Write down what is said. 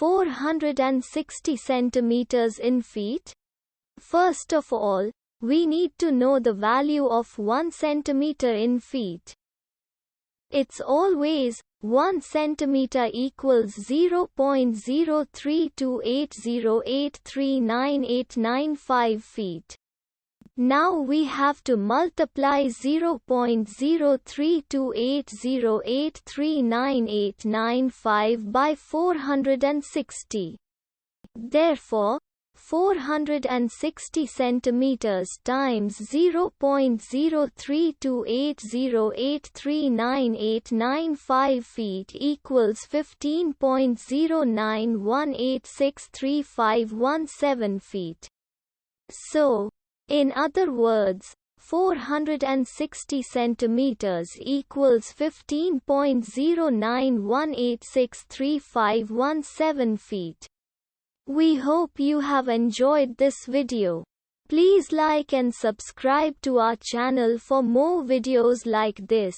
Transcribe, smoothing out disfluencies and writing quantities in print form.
460 centimeters in feet? First of all, we need to know the value of 1 centimeter in feet. It's always 1 centimeter equals 0.03280839895 feet. Now we have to multiply 0.03280839895 by 460. Therefore, 460 centimeters times 0.03280839895 feet equals 15.0918635117 feet. So, in other words, 460 centimeters equals 15.0918635117 feet. We hope you have enjoyed this video. Please like and subscribe to our channel for more videos like this.